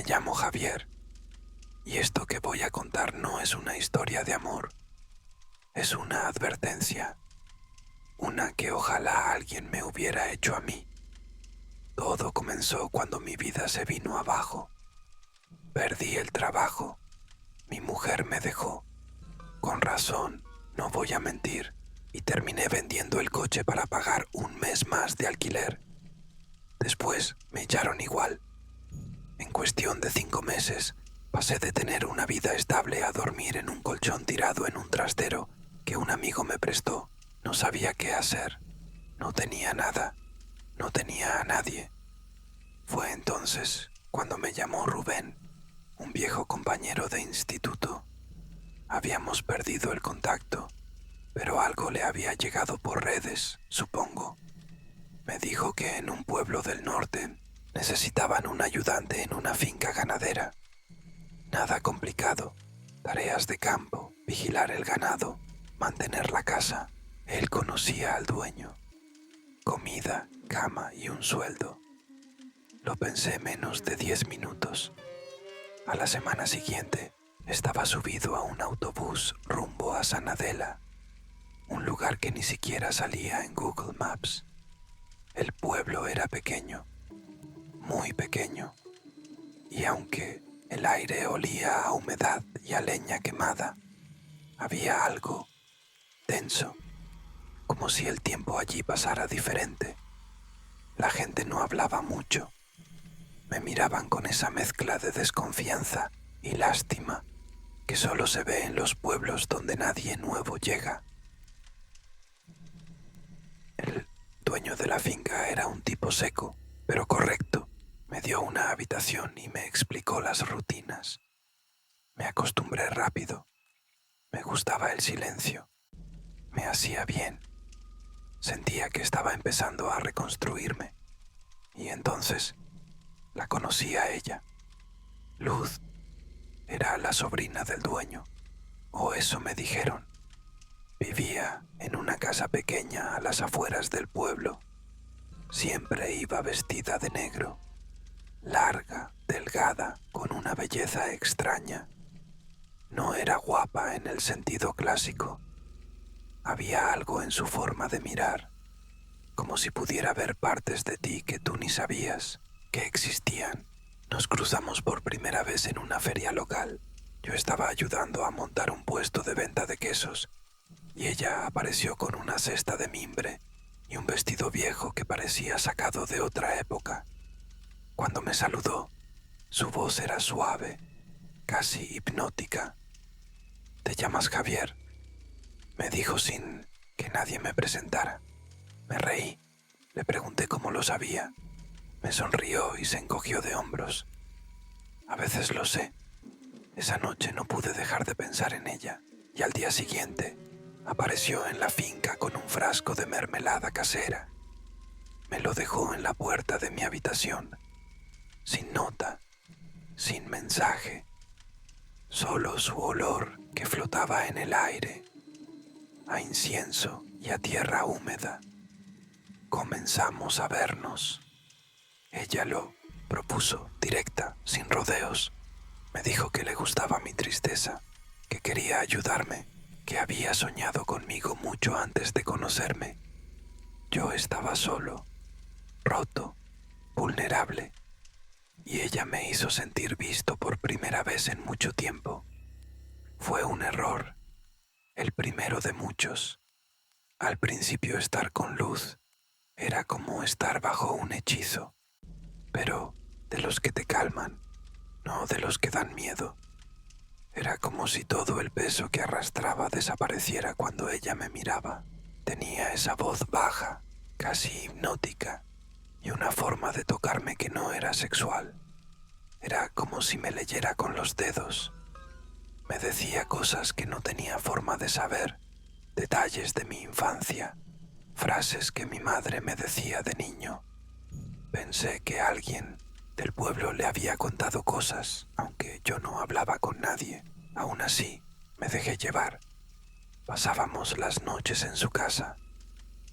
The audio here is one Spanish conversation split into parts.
llamo Javier, y esto que voy a contar no es una historia de amor, es una advertencia, una que ojalá alguien me hubiera hecho a mí. Todo comenzó cuando mi vida se vino abajo. Perdí el trabajo, mi mujer me dejó. Con razón, no voy a mentir, y terminé vendiendo el coche para pagar un mes más de alquiler. Después me echaron igual. En cuestión de 5 meses, pasé de tener una vida estable a dormir en un colchón tirado en un trastero que un amigo me prestó. No sabía qué hacer. No tenía nada. No tenía a nadie. Fue entonces cuando me llamó Rubén, un viejo compañero de instituto. Habíamos perdido el contacto, pero algo le había llegado por redes, supongo. Me dijo que en un pueblo del norte necesitaban un ayudante en una finca ganadera. Nada complicado. Tareas de campo, vigilar el ganado, mantener la casa. Él conocía al dueño. Comida, cama y un sueldo. Lo pensé menos de 10 minutos. A la semana siguiente, estaba subido a un autobús rumbo a San Adela, un lugar que ni siquiera salía en Google Maps. El pueblo era pequeño, muy pequeño, y aunque el aire olía a humedad y a leña quemada, había algo denso, como si el tiempo allí pasara diferente. La gente no hablaba mucho. Me miraban con esa mezcla de desconfianza y lástima que solo se ve en los pueblos donde nadie nuevo llega. El dueño de la finca era un tipo seco, pero correcto. Me dio una habitación y me explicó las rutinas. Me acostumbré rápido. Me gustaba el silencio. Me hacía bien. Sentía que estaba empezando a reconstruirme. Y entonces la conocí a ella. Luz era la sobrina del dueño, o eso me dijeron. Vivía en una casa pequeña a las afueras del pueblo. Siempre iba vestida de negro, larga, delgada, con una belleza extraña. No era guapa en el sentido clásico. Había algo en su forma de mirar, como si pudiera ver partes de ti que tú ni sabías que existían. Nos cruzamos por primera vez en una feria local. Yo estaba ayudando a montar un puesto de venta de quesos y ella apareció con una cesta de mimbre y un vestido viejo que parecía sacado de otra época. Cuando me saludó, su voz era suave, casi hipnótica. «¿Te llamas Javier?», me dijo sin que nadie me presentara. Me reí. Le pregunté cómo lo sabía. Me sonrió y se encogió de hombros. A veces lo sé. Esa noche no pude dejar de pensar en ella, y al día siguiente apareció en la finca con un frasco de mermelada casera. Me lo dejó en la puerta de mi habitación, sin nota, sin mensaje, solo su olor que flotaba en el aire, a incienso y a tierra húmeda. Comenzamos a vernos. Ella lo propuso, directa, sin rodeos. Me dijo que le gustaba mi tristeza, que quería ayudarme, que había soñado conmigo mucho antes de conocerme. Yo estaba solo, roto, vulnerable, y ella me hizo sentir visto por primera vez en mucho tiempo. Fue un error, el primero de muchos. Al principio estar con Luz era como estar bajo un hechizo, pero de los que te calman, no de los que dan miedo. Era como si todo el peso que arrastraba desapareciera cuando ella me miraba. Tenía esa voz baja, casi hipnótica, y una forma de tocarme que no era sexual. Era como si me leyera con los dedos. Me decía cosas que no tenía forma de saber, detalles de mi infancia, frases que mi madre me decía de niño. Pensé que alguien del pueblo le había contado cosas, aunque yo no hablaba con nadie. Aún así, me dejé llevar. Pasábamos las noches en su casa,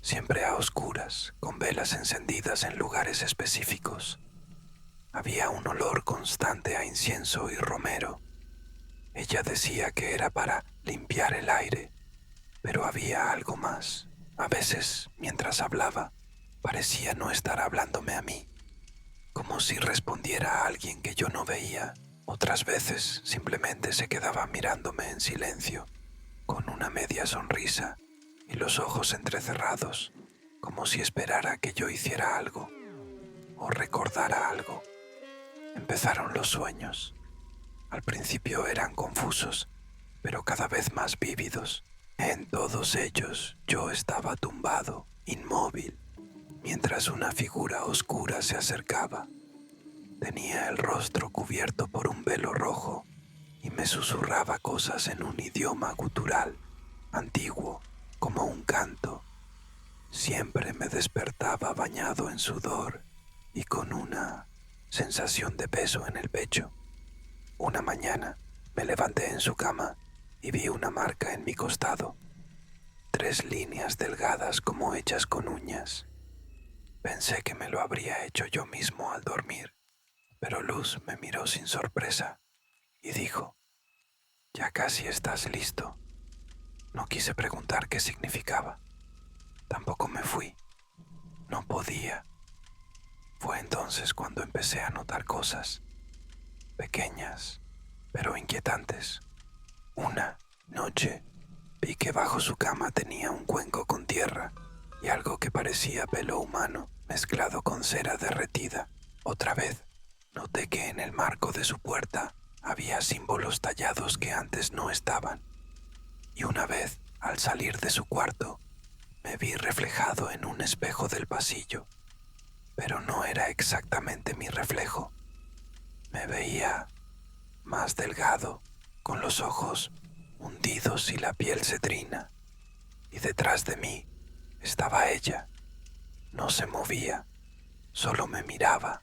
siempre a oscuras, con velas encendidas en lugares específicos. Había un olor constante a incienso y romero. Ella decía que era para limpiar el aire, pero había algo más. A veces, mientras hablaba, parecía no estar hablándome a mí, como si respondiera a alguien que yo no veía. Otras veces simplemente se quedaba mirándome en silencio, con una media sonrisa y los ojos entrecerrados, como si esperara que yo hiciera algo o recordara algo. Empezaron los sueños. Al principio eran confusos, pero cada vez más vívidos. En todos ellos yo estaba tumbado, inmóvil, mientras una figura oscura se acercaba. Tenía el rostro cubierto por un velo rojo y me susurraba cosas en un idioma gutural, antiguo, como un canto. Siempre me despertaba bañado en sudor y con una sensación de peso en el pecho. Una mañana me levanté en su cama y vi una marca en mi costado, 3 líneas delgadas como hechas con uñas. Pensé que me lo habría hecho yo mismo al dormir, pero Luz me miró sin sorpresa y dijo: «Ya casi estás listo». No quise preguntar qué significaba. Tampoco me fui. No podía. Fue entonces cuando empecé a notar cosas, pequeñas, pero inquietantes. Una noche vi que bajo su cama tenía un cuenco con tierra y algo que parecía pelo humano mezclado con cera derretida. Otra vez noté que en el marco de su puerta había símbolos tallados que antes no estaban. Y una vez, al salir de su cuarto, me vi reflejado en un espejo del pasillo, pero no era exactamente mi reflejo. Me veía más delgado, con los ojos hundidos y la piel cetrina, y detrás de mí estaba ella. No se movía, solo me miraba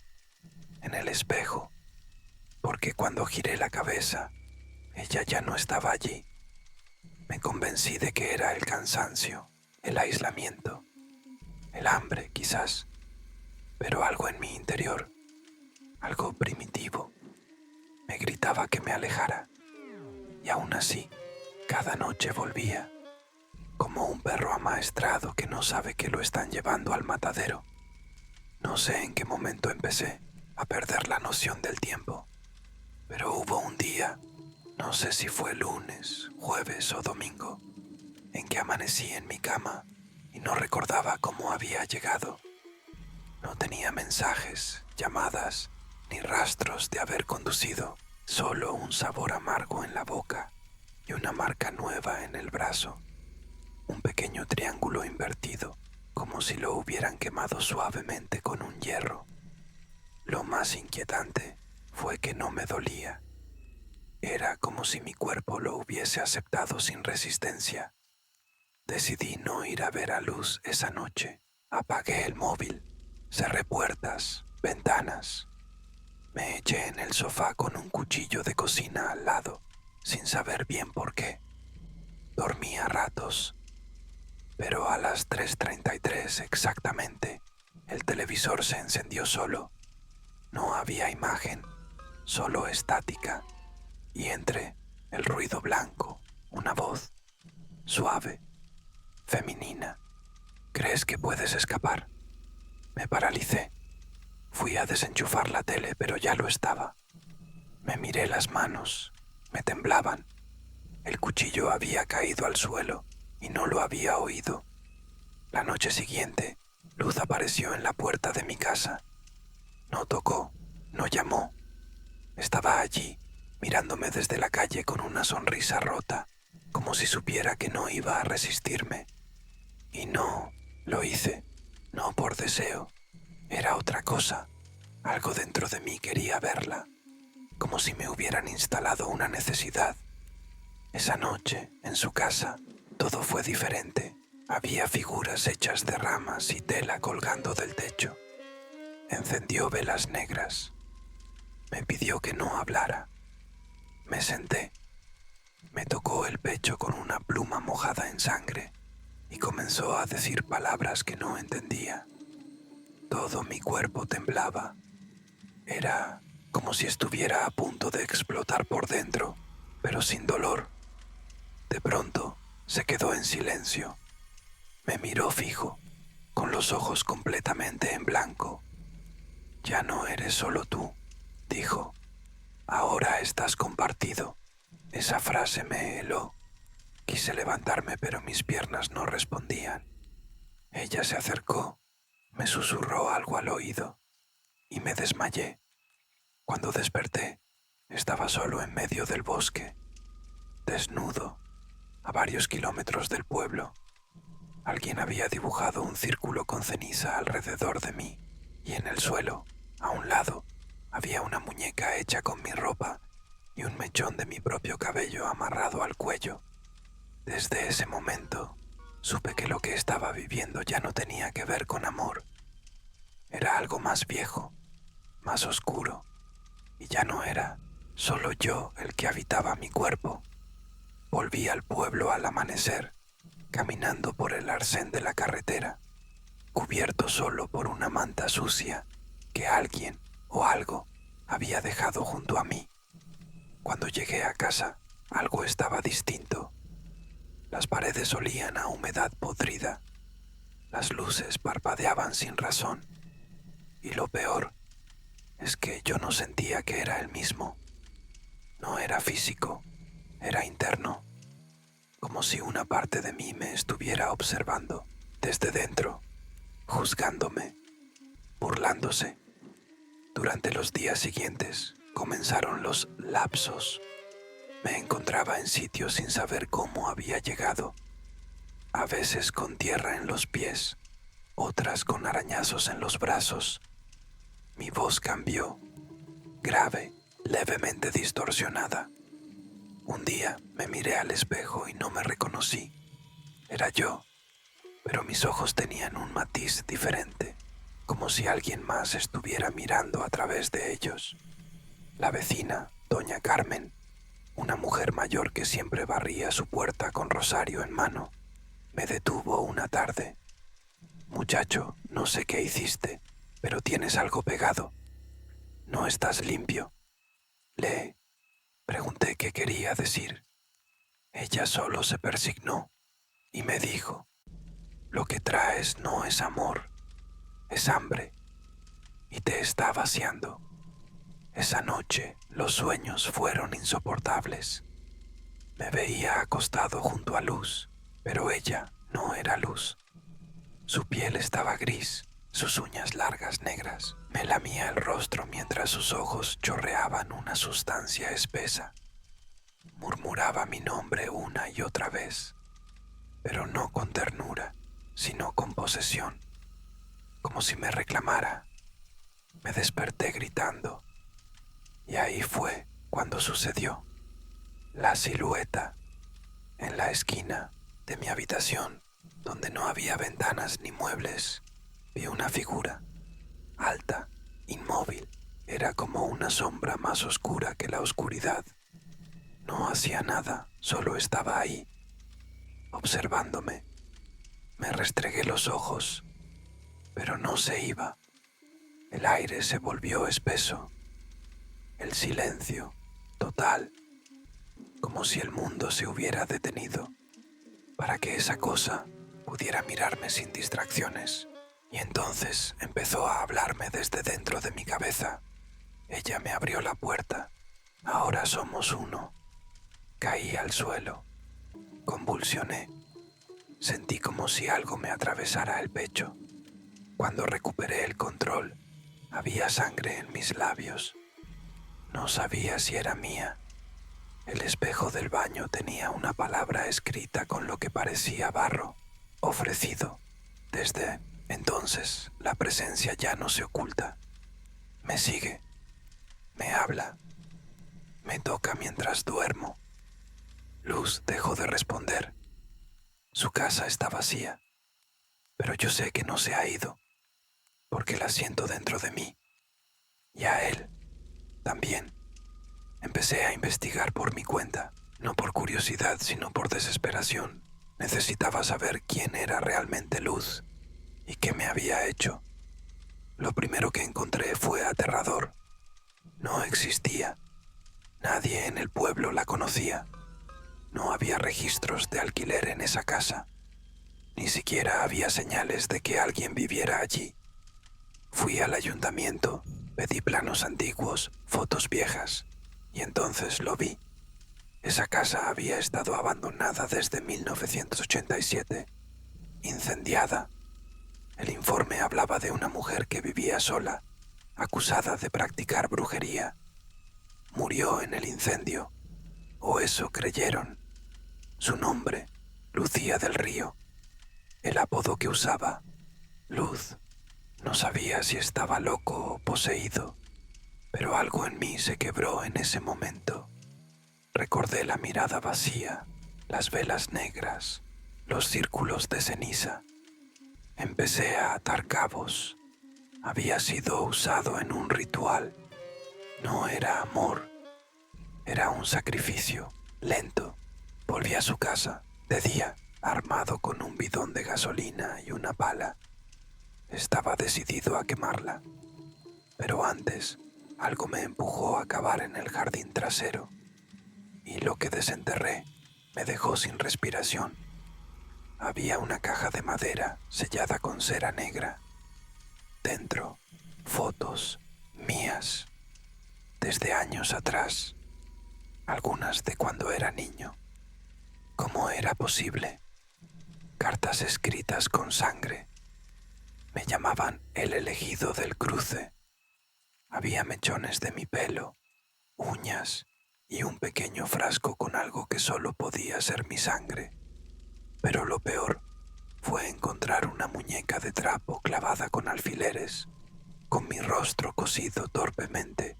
en el espejo, porque cuando giré la cabeza, ella ya no estaba allí. Me convencí de que era el cansancio, el aislamiento, el hambre quizás, pero algo en mi interior, algo primitivo, me gritaba que me alejara. Y aún así, cada noche volvía, como un perro amaestrado que no sabe que lo están llevando al matadero. No sé en qué momento empecé a perder la noción del tiempo, pero hubo un día, no sé si fue lunes, jueves o domingo, en que amanecí en mi cama y no recordaba cómo había llegado. No tenía mensajes, llamadas, ni rastros de haber conducido, solo un sabor amargo en la boca y una marca nueva en el brazo, un pequeño triángulo invertido, como si lo hubieran quemado suavemente con un hierro. Lo más inquietante fue que no me dolía. Era como si mi cuerpo lo hubiese aceptado sin resistencia. Decidí no ir a ver a Luz esa noche. Apagué el móvil, cerré puertas, ventanas. Me eché en el sofá con un cuchillo de cocina al lado, sin saber bien por qué. Dormí a ratos, pero a las 3:33 exactamente, el televisor se encendió solo. No había imagen, solo estática, y entre el ruido blanco, una voz, suave, femenina. ¿Crees que puedes escapar? Me paralicé. Fui a desenchufar la tele, pero ya lo estaba. Me miré las manos, me temblaban. El cuchillo había caído al suelo y no lo había oído. La noche siguiente, Luz apareció en la puerta de mi casa. No tocó, no llamó. Estaba allí, mirándome desde la calle con una sonrisa rota, como si supiera que no iba a resistirme. Y no lo hice, no por deseo. Era otra cosa. Algo dentro de mí quería verla, como si me hubieran instalado una necesidad. Esa noche, en su casa, todo fue diferente. Había figuras hechas de ramas y tela colgando del techo. Encendió velas negras. Me pidió que no hablara. Me senté. Me tocó el pecho con una pluma mojada en sangre y comenzó a decir palabras que no entendía. Todo mi cuerpo temblaba. Era como si estuviera a punto de explotar por dentro, pero sin dolor. De pronto se quedó en silencio. Me miró fijo, con los ojos completamente en blanco. Ya no eres solo tú, dijo. Ahora estás compartido. Esa frase me heló. Quise levantarme, pero mis piernas no respondían. Ella se acercó, me susurró algo al oído y me desmayé. Cuando desperté, estaba solo en medio del bosque, desnudo, a varios kilómetros del pueblo. Alguien había dibujado un círculo con ceniza alrededor de mí y en el suelo, a un lado, había una muñeca hecha con mi ropa y un mechón de mi propio cabello amarrado al cuello. Desde ese momento, supe que lo que estaba viviendo ya no tenía que ver con amor. Era algo más viejo, más oscuro, y ya no era solo yo el que habitaba mi cuerpo. Volví al pueblo al amanecer, caminando por el arcén de la carretera, cubierto solo por una manta sucia que alguien o algo había dejado junto a mí. Cuando llegué a casa, algo estaba distinto. Las paredes olían a humedad podrida, las luces parpadeaban sin razón, y lo peor es que yo no sentía que era el mismo. No era físico, era interno, como si una parte de mí me estuviera observando desde dentro, juzgándome, burlándose. Durante los días siguientes comenzaron los lapsos. Me encontraba en sitios sin saber cómo había llegado, a veces con tierra en los pies, otras con arañazos en los brazos. Mi voz cambió, grave, levemente distorsionada. Un día me miré al espejo y no me reconocí. Era yo, pero mis ojos tenían un matiz diferente, como si alguien más estuviera mirando a través de ellos. La vecina, doña Carmen, una mujer mayor que siempre barría su puerta con rosario en mano, me detuvo una tarde. Muchacho, no sé qué hiciste, pero tienes algo pegado. No estás limpio. Le pregunté qué quería decir. Ella solo se persignó y me dijo, lo que traes no es amor, es hambre, y te está vaciando. Esa noche los sueños fueron insoportables. Me veía acostado junto a Luz, pero ella no era Luz. Su piel estaba gris, sus uñas largas negras. Me lamía el rostro mientras sus ojos chorreaban una sustancia espesa. Murmuraba mi nombre una y otra vez, pero no con ternura, sino con posesión, como si me reclamara. Me desperté gritando, y ahí fue cuando sucedió. La silueta en la esquina de mi habitación, donde no había ventanas ni muebles, vi una figura, alta, inmóvil. Era como una sombra más oscura que la oscuridad. No hacía nada, solo estaba ahí, observándome. Me restregué los ojos, pero no se iba. El aire se volvió espeso. El silencio, total, como si el mundo se hubiera detenido para que esa cosa pudiera mirarme sin distracciones. Y entonces empezó a hablarme desde dentro de mi cabeza. Ella me abrió la puerta. Ahora somos uno. Caí al suelo. Convulsioné. Sentí como si algo me atravesara el pecho. Cuando recuperé el control, había sangre en mis labios. No sabía si era mía. El espejo del baño tenía una palabra escrita con lo que parecía barro, ofrecido. Desde entonces, la presencia ya no se oculta. Me sigue, me habla, me toca mientras duermo. Luz dejó de responder. Su casa está vacía, pero yo sé que no se ha ido, porque la siento dentro de mí. Y a él, también. Empecé a investigar por mi cuenta, no por curiosidad, sino por desesperación. Necesitaba saber quién era realmente Luz y qué me había hecho. Lo primero que encontré fue aterrador. No existía. Nadie en el pueblo la conocía. No había registros de alquiler en esa casa. Ni siquiera había señales de que alguien viviera allí. Fui al ayuntamiento, pedí planos antiguos, fotos viejas, y entonces lo vi. Esa casa había estado abandonada desde 1987, incendiada. El informe hablaba de una mujer que vivía sola, acusada de practicar brujería. Murió en el incendio, o eso creyeron. Su nombre, Lucía del Río. El apodo que usaba, Luz. No sabía si estaba loco o poseído, pero algo en mí se quebró en ese momento. Recordé la mirada vacía, las velas negras, los círculos de ceniza. Empecé a atar cabos. Había sido usado en un ritual. No era amor, era un sacrificio lento. Volví a su casa, de día, armado con un bidón de gasolina y una pala. Estaba decidido a quemarla, pero antes algo me empujó a cavar en el jardín trasero, y lo que desenterré me dejó sin respiración. Había una caja de madera sellada con cera negra. Dentro, fotos mías, desde años atrás, algunas de cuando era niño. ¿Cómo era posible? Cartas escritas con sangre. Me llamaban el elegido del cruce. Había mechones de mi pelo, uñas y un pequeño frasco con algo que solo podía ser mi sangre. Pero lo peor fue encontrar una muñeca de trapo clavada con alfileres, con mi rostro cosido torpemente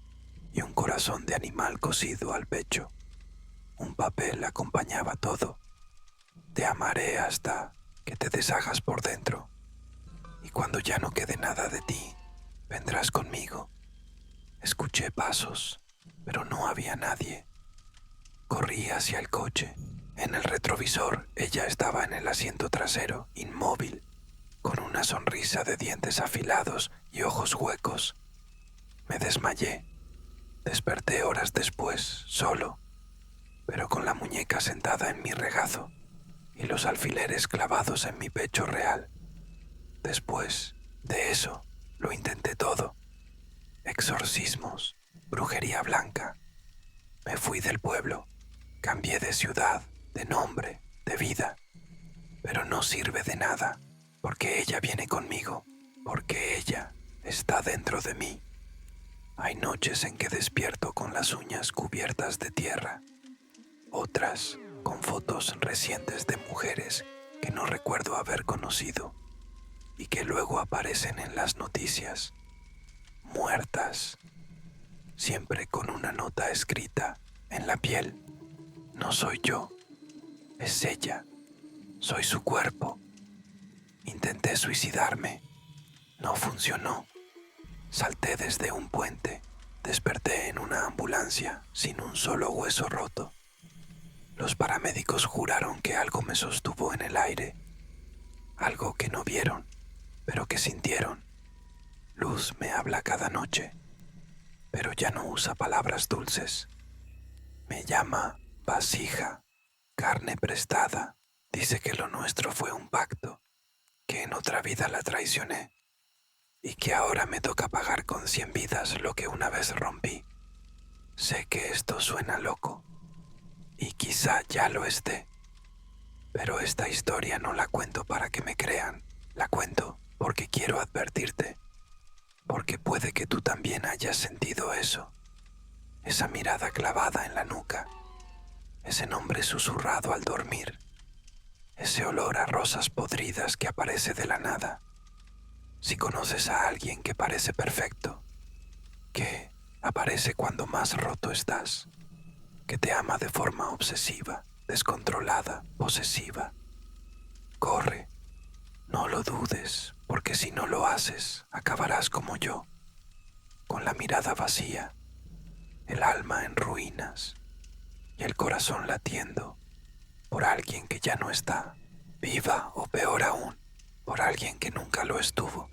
y un corazón de animal cosido al pecho. Un papel acompañaba todo. Te amaré hasta que te deshagas por dentro. Y cuando ya no quede nada de ti, vendrás conmigo. Escuché pasos, pero no había nadie. Corrí hacia el coche. En el retrovisor, ella estaba en el asiento trasero, inmóvil, con una sonrisa de dientes afilados y ojos huecos. Me desmayé. Desperté horas después, solo, pero con la muñeca sentada en mi regazo y los alfileres clavados en mi pecho real. Después de eso, lo intenté todo. Exorcismos, brujería blanca. Me fui del pueblo, cambié de ciudad, de nombre, de vida. Pero no sirve de nada, porque ella viene conmigo, porque ella está dentro de mí. Hay noches en que despierto con las uñas cubiertas de tierra, otras con fotos recientes de mujeres que no recuerdo haber conocido y que luego aparecen en las noticias, muertas, siempre con una nota escrita en la piel. No soy yo, es ella, soy su cuerpo. Intenté suicidarme, no funcionó. Salté desde un puente, desperté en una ambulancia sin un solo hueso roto. Los paramédicos juraron que algo me sostuvo en el aire, algo que no vieron, pero que sintieron. Luz me habla cada noche, pero ya no usa palabras dulces. Me llama vasija, carne prestada. Dice que lo nuestro fue un pacto, que en otra vida la traicioné y que ahora me toca pagar con 100 vidas lo que una vez rompí. Sé que esto suena loco y quizá ya lo esté, pero esta historia no la cuento para que me crean, la cuento porque quiero advertirte, porque puede que tú también hayas sentido eso, esa mirada clavada en la nuca, ese nombre susurrado al dormir, ese olor a rosas podridas que aparece de la nada. Si conoces a alguien que parece perfecto, que aparece cuando más roto estás, que te ama de forma obsesiva, descontrolada, posesiva, corre, no lo dudes, porque si no lo haces, acabarás como yo, con la mirada vacía, el alma en ruinas y el corazón latiendo por alguien que ya no está, viva o peor aún, por alguien que nunca lo estuvo.